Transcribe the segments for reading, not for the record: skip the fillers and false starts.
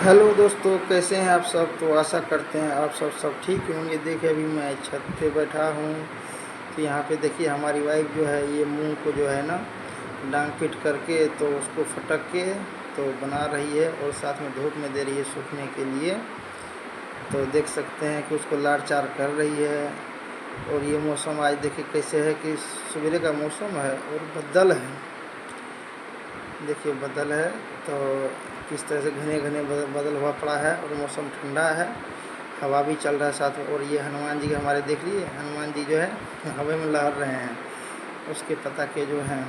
Hello दोस्तों, कैसे हैं आप सब। तो आशा करते हैं आप सब ठीक होंगे। देखिए अभी मैं छत पे बैठा हूँ। तो यहाँ पे देखिए हमारी वाइफ जो है ये मूंग को जो है ना डांग पीट करके तो उसको फटक के तो बना रही है और साथ में धूप में दे रही है सूखने के लिए। तो देख सकते हैं कि उसको लाड़ चार कर रही है। और ये मौसम आज देखिए कैसे है कि सवेरे का मौसम है और बदल है। देखिए बदल है तो किस तरह से घने घने बदल हुआ पड़ा है और मौसम ठंडा है। हवा भी चल रहा है साथ में। और ये हनुमान जी के हमारे देख लिए हनुमान जी जो है हवा में लहर रहे हैं। उसके पता के जो हैं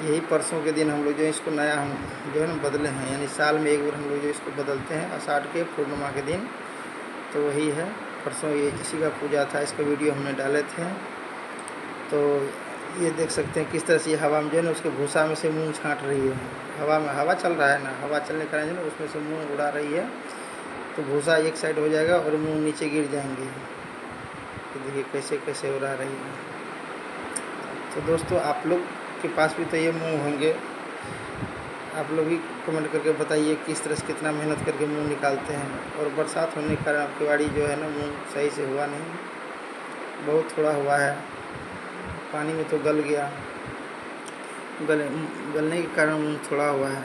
यही परसों के दिन हम लोग जो है इसको नया हम जो है ना बदले हैं। यानी साल में एक बार हम लोग जो इसको बदलते हैं आषाढ़ के पूर्णिमा के दिन। तो वही है परसों ये इसी का पूजा था। इसका वीडियो हमने डाले थे। तो ये देख सकते हैं किस तरह से ये हवा में जो है ना उसके भूसा में से मूंग छाँट रही है। हवा में हवा चल रहा है ना, हवा चलने के कारण जो है ना उसमें से मूंग उड़ा रही है। तो भूसा एक साइड हो जाएगा और मूंग नीचे गिर जाएंगे। तो देखिए कैसे कैसे उड़ा रही है। तो दोस्तों आप लोग के पास भी तो ये मूंग होंगे। आप लोग भी कमेंट करके बताइए किस तरह से कितना मेहनत करके मूंग निकालते हैं। और बरसात होने के कारण आपकी बाड़ी जो है ना मूंग सही से हुआ नहीं, बहुत थोड़ा हुआ है। पानी में तो गल गया, गलने के कारण मूंग थोड़ा हुआ है।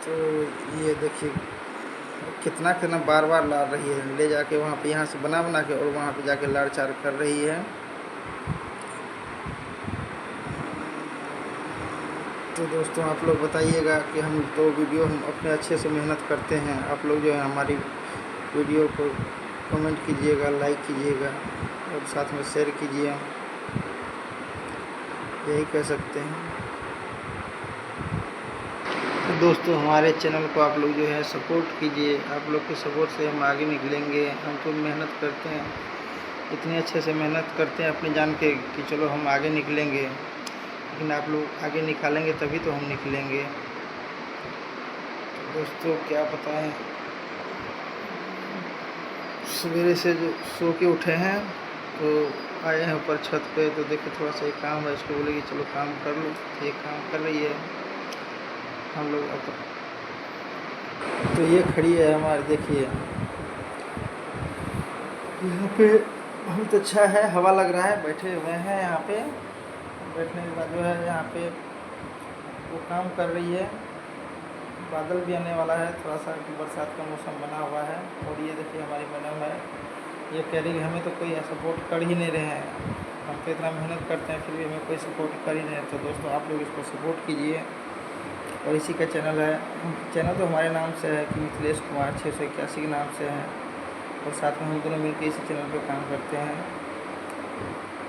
तो ये देखिए कितना कितना बार बार ला रही है ले जाके वहाँ पे, यहाँ से बना बना के और वहाँ पे जाके लाड़ चार कर रही है। तो दोस्तों आप लोग बताइएगा कि हम तो वीडियो हम अपने अच्छे से मेहनत करते हैं। आप लोग जो है हमारी वीडियो को कमेंट कीजिएगा, लाइक कीजिएगा और साथ में शेयर कीजिए। यही कह सकते हैं। तो दोस्तों हमारे चैनल को आप लोग जो है सपोर्ट कीजिए। आप लोग के सपोर्ट से हम आगे निकलेंगे। हम तो मेहनत करते हैं, इतने अच्छे से मेहनत करते हैं अपने जान के कि चलो हम आगे निकलेंगे। लेकिन आप लोग आगे निकालेंगे तभी तो हम निकलेंगे। तो दोस्तों क्या बताएं, सवेरे से जो सो के उठे हैं तो आए हैं ऊपर छत पे। तो देखिए थोड़ा सा एक काम है, इसको बोलेगी चलो काम कर लो। ये काम कर रही है। हम लोग तो ये खड़ी है हमारे, देखिए यहाँ पे बहुत अच्छा है, हवा लग रहा है। बैठे हुए हैं यहाँ पे। बैठने के बाद जो है यहाँ पे वो काम कर रही है। बादल भी आने वाला है थोड़ा सा कि बरसात का मौसम बना हुआ है। और ये देखिए हमारी मैडम है, ये कह रही है हमें तो कोई सपोर्ट कर ही नहीं रहे हैं। हम तो इतना मेहनत करते हैं फिर भी हमें कोई सपोर्ट कर ही नहीं रहे। तो दोस्तों आप लोग इसको सपोर्ट कीजिए। और इसी का चैनल है, चैनल तो हमारे नाम से है कि मिथिलेश कुमार 681 के नाम से है। और साथ में हम दोनों मिलकर इसी चैनल पे काम करते हैं।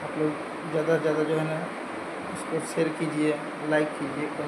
आप लोग ज़्यादा से ज़्यादा जो है ना इसको शेयर कीजिए, लाइक कीजिए, कमेंट